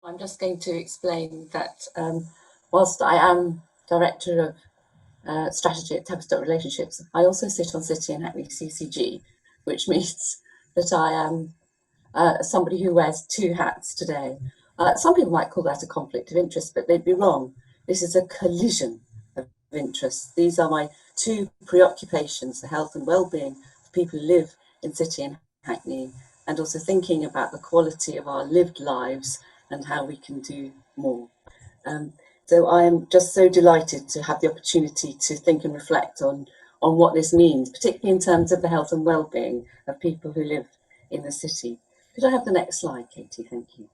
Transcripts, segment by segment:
I'm just going to explain that whilst I am Director of Strategy at Tavistock Relationships, I also sit on City and Hackney CCG, which means that I am somebody who wears two hats today. Some people might call that a conflict of interest, but they'd be wrong. This is a collision of interests. These are my two preoccupations, the health and well-being of people who live in City and Hackney, and also thinking about the quality of our lived lives and how we can do more. So I am just so delighted to have the opportunity to think and reflect on what this means, particularly in terms of the health and well-being of people who live in the city. Could I have the next slide, Katie? Thank you.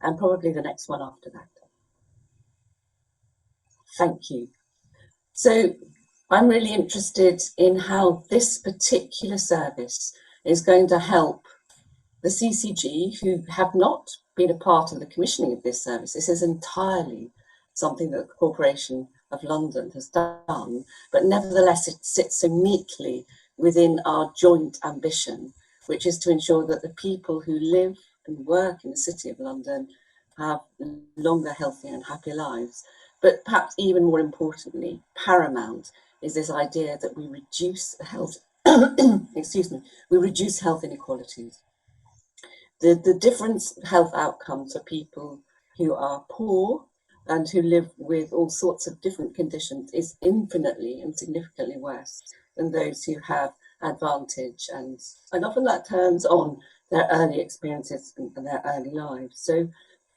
And probably the next one after that. Thank you. So I'm really interested in how this particular service is going to help the CCG, who have not been a part of the commissioning of this service. This is entirely something that the Corporation of London has done, but nevertheless it sits so neatly within our joint ambition, which is to ensure that the people who live and work in the City of London have longer, healthier and happier lives. But perhaps even more importantly, paramount is this idea that we reduce health, we reduce health inequalities. The difference health outcomes for people who are poor and who live with all sorts of different conditions is infinitely and significantly worse than those who have advantage, and often that turns on their early experiences and their early lives. So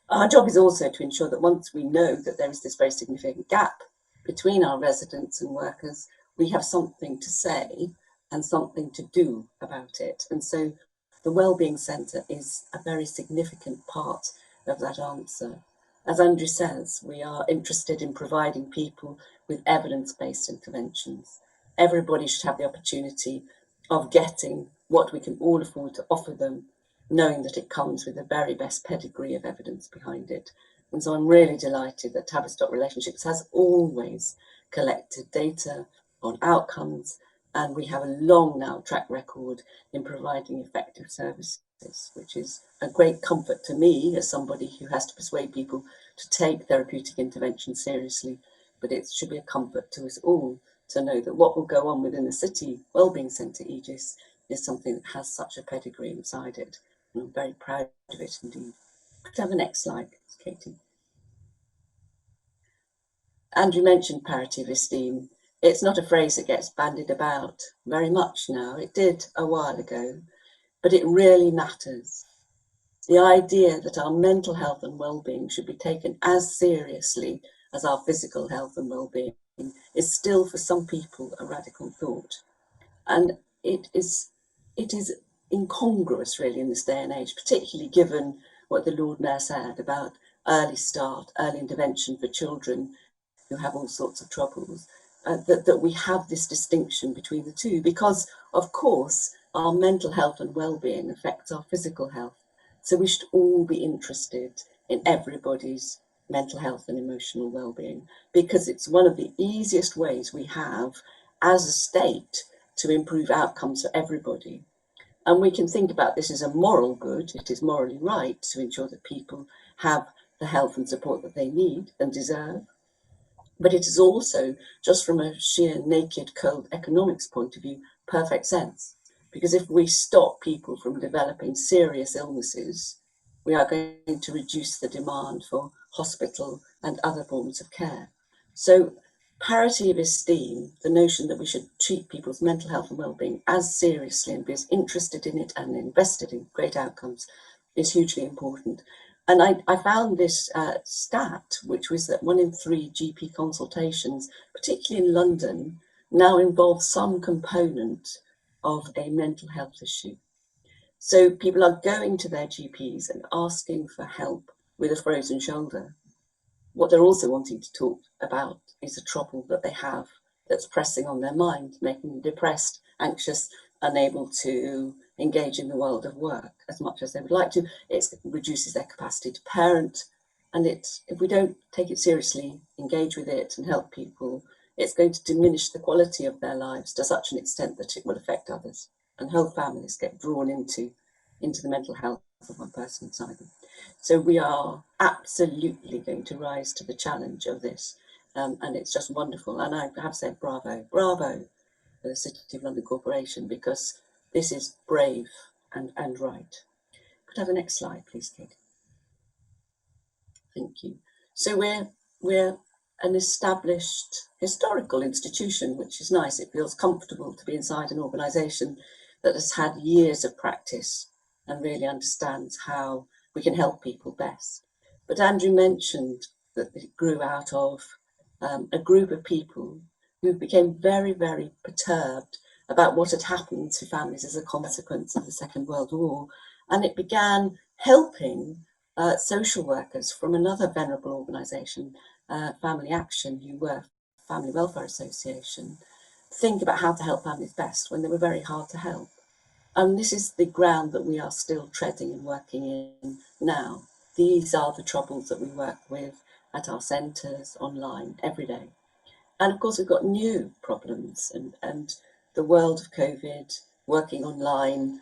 our job is also to ensure that once we know that there is this very significant gap between our residents and workers, we have something to say and something to do about it. And so the Wellbeing Centre is a very significant part of that answer. As Andrew says, we are interested in providing people with evidence-based interventions. Everybody should have the opportunity of getting what we can all afford to offer them, knowing that it comes with the very best pedigree of evidence behind it. And so I'm really delighted that Tavistock Relationships has always collected data on outcomes, and we have a long now track record in providing effective services, which is a great comfort to me as somebody who has to persuade people to take therapeutic intervention seriously. But it should be a comfort to us all to know that what will go on within the City Wellbeing Centre aegis is something that has such a pedigree inside it. And I'm very proud of it indeed. Could I have the next slide, Katie? Andrew mentioned parity of esteem. It's not a phrase that gets bandied about very much now. It did a while ago, but it really matters. The idea that our mental health and well-being should be taken as seriously as our physical health and well-being is still for some people a radical thought. And it is incongruous really in this day and age, particularly given what the Lord Mayor said about early start, early intervention for children who have all sorts of troubles, that we have this distinction between the two, because of course our mental health and well-being affects our physical health. So we should all be interested in everybody's mental health and emotional well-being, because it's one of the easiest ways we have as a state to improve outcomes for everybody. And we can think about this as a moral good. It is morally right to ensure that people have the health and support that they need and deserve. But it is also, just from a sheer naked, cold economics point of view, perfect sense. Because if we stop people from developing serious illnesses, we are going to reduce the demand for hospital and other forms of care. So parity of esteem, the notion that we should treat people's mental health and well-being as seriously and be as interested in it and invested in great outcomes, is hugely important. And I found this stat, which was that 1 in 3 GP consultations, particularly in London, now involve some component of a mental health issue. So people are going to their GPs and asking for help with a frozen shoulder. What they're also wanting to talk about is a trouble that they have that's pressing on their mind, making them depressed, anxious, unable to engage in the world of work as much as they would like to. It reduces their capacity to parent, and if we don't take it seriously, engage with it and help people, it's going to diminish the quality of their lives to such an extent that it will affect others, and whole families get drawn into the mental health of one person inside them. So we are absolutely going to rise to the challenge of this. And it's just wonderful. And I have said bravo, bravo for the City of London Corporation, because this is brave and right. Could I have the next slide, please, Kate? Thank you. So we're an established historical institution, which is nice. It feels comfortable to be inside an organisation that has had years of practice and really understands how we can help people best. But Andrew mentioned that it grew out of a group of people who became very, very perturbed about what had happened to families as a consequence of the Second World War. And it began helping social workers from another venerable organisation, Family Action, who were Family Welfare Association, think about how to help families best when they were very hard to help. And this is the ground that we are still treading and working in now. These are the troubles that we work with at our centres, online, every day. And of course, we've got new problems, and the world of COVID, working online,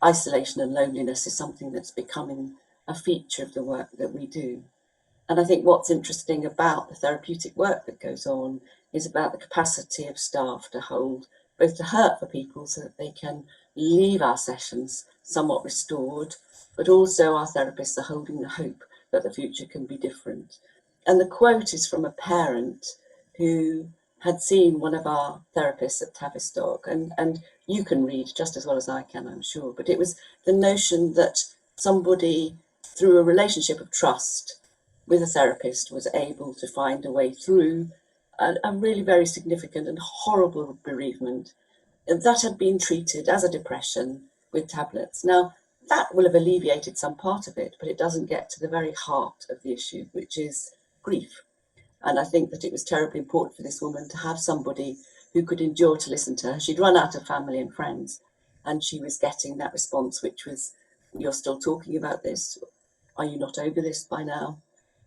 isolation and loneliness is something that's becoming a feature of the work that we do. And I think what's interesting about the therapeutic work that goes on is about the capacity of staff to hold both the hurt for people so that they can leave our sessions somewhat restored, but also our therapists are holding the hope that the future can be different. And the quote is from a parent who had seen one of our therapists at Tavistock, and you can read just as well as I can, I'm sure, but it was the notion that somebody, through a relationship of trust with a therapist, was able to find a way through a really very significant and horrible bereavement that had been treated as a depression with tablets. Now, that will have alleviated some part of it, but it doesn't get to the very heart of the issue, which is grief. And I think that it was terribly important for this woman to have somebody who could endure to listen to her. She'd run out of family and friends, and she was getting that response, which was, "You're still talking about this? Are you not over this by now?"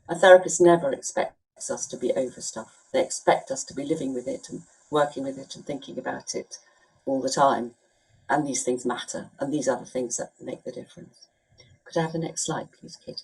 A therapist never expects us to be over stuff. They expect us to be living with it and working with it and thinking about it all the time. And these things matter, and these are the things that make the difference. Could I have the next slide, please, Kate?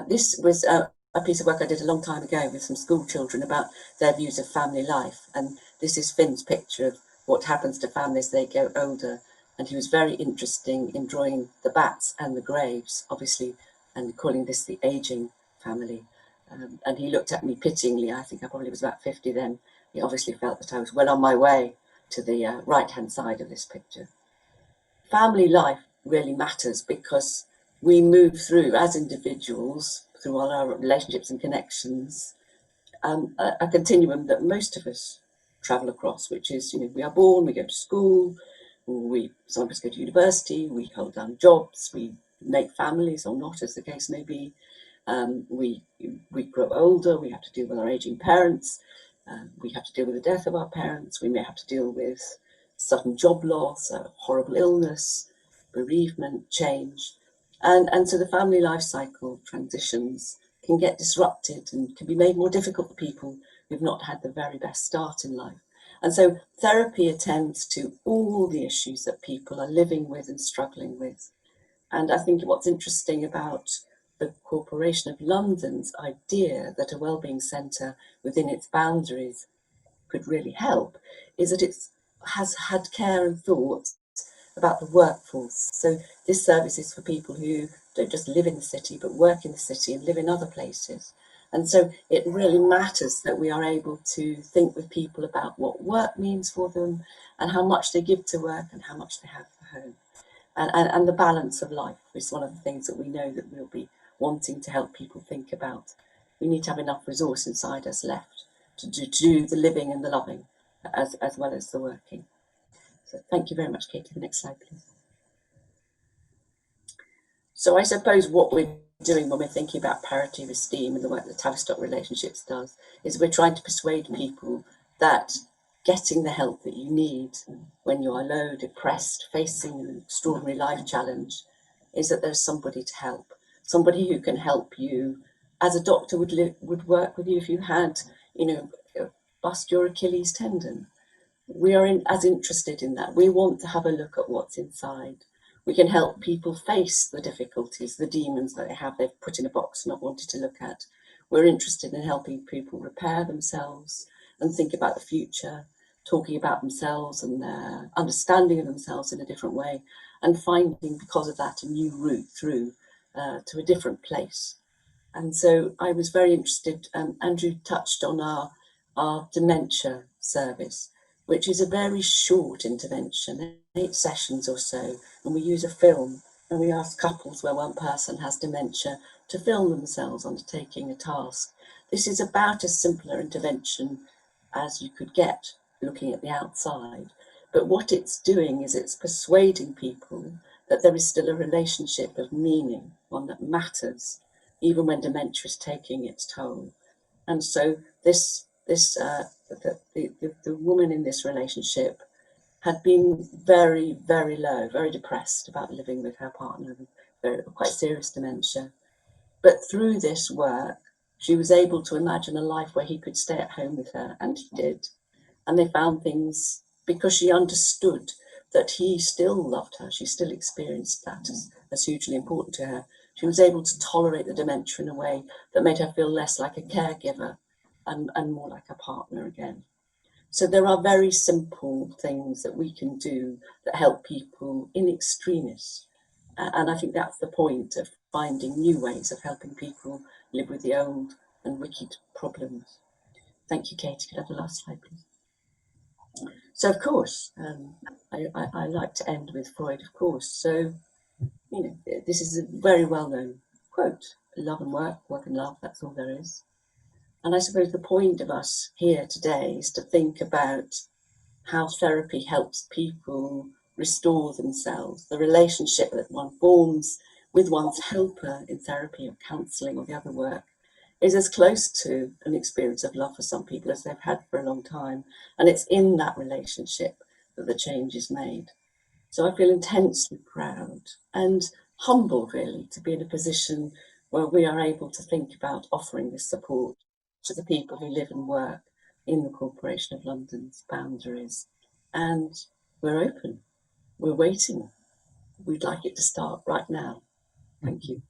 This was a piece of work I did a long time ago with some school children about their views of family life. And this is Finn's picture of what happens to families as they go older. And he was very interesting in drawing the bats and the graves, obviously, and calling this the aging family. And he looked at me pityingly. I think I probably was about 50 then. He obviously felt that I was well on my way to the right-hand side of this picture. Family life really matters because we move through, as individuals, through all our relationships and connections, a continuum that most of us travel across, which is, we are born, we go to school, some of us go to university, we hold down jobs, we make families or not, as the case may be. We grow older, we have to deal with our aging parents, we have to deal with the death of our parents, we may have to deal with sudden job loss, horrible illness, bereavement, change. And so the family life cycle transitions can get disrupted and can be made more difficult for people who've not had the very best start in life. And so therapy attends to all the issues that people are living with and struggling with. And I think what's interesting about the Corporation of London's idea that a wellbeing centre within its boundaries could really help is that it has had care and thoughts about the workforce. So this service is for people who don't just live in the city, but work in the city and live in other places. And so it really matters that we are able to think with people about what work means for them and how much they give to work and how much they have for home. And the balance of life is one of the things that we know that we'll be wanting to help people think about. We need to have enough resource inside us left to do the living and the loving as well as the working. So thank you very much, Katie. The next slide, please. So I suppose what we're doing when we're thinking about parity of esteem and the work that Tavistock Relationships does is we're trying to persuade people that getting the help that you need when you are low, depressed, facing an extraordinary life challenge is that there's somebody to help, somebody who can help you as a doctor would work with you if you had, bust your Achilles tendon. We are as interested in that. We want to have a look at what's inside. We can help people face the difficulties, the demons that they have they've put in a box and not wanted to look at. We're interested in helping people repair themselves and think about the future, talking about themselves and their understanding of themselves in a different way, and finding, because of that, a new route through to a different place. And so I was very interested, Andrew touched on our dementia service, which is a very short intervention, 8 sessions or so, and we use a film, and we ask couples where one person has dementia to film themselves undertaking a task. This is about as simple an intervention as you could get looking at the outside, but what it's doing is it's persuading people that there is still a relationship of meaning, one that matters, even when dementia is taking its toll. And so the woman in this relationship had been very, very low, very depressed about living with her partner with quite serious dementia. But through this work, she was able to imagine a life where he could stay at home with her, and he did. And they found things because she understood that he still loved her. She still experienced that as hugely important to her. She was able to tolerate the dementia in a way that made her feel less like a caregiver and more like a partner again. So there are very simple things that we can do that help people in extremis. And I think that's the point of finding new ways of helping people live with the old and wicked problems. Thank you, Katie. Could I have the last slide, please? So, of course, I like to end with Freud, of course. So, this is a very well-known quote: love and work, work and love, that's all there is. And I suppose the point of us here today is to think about how therapy helps people restore themselves, the relationship that one forms with one's helper in therapy or counselling or the other work is as close to an experience of love for some people as they've had for a long time. And it's in that relationship that the change is made. So I feel intensely proud and humbled, really, to be in a position where we are able to think about offering this support to the people who live and work in the Corporation of London's boundaries. And we're open, we're waiting. We'd like it to start right now. Thank you.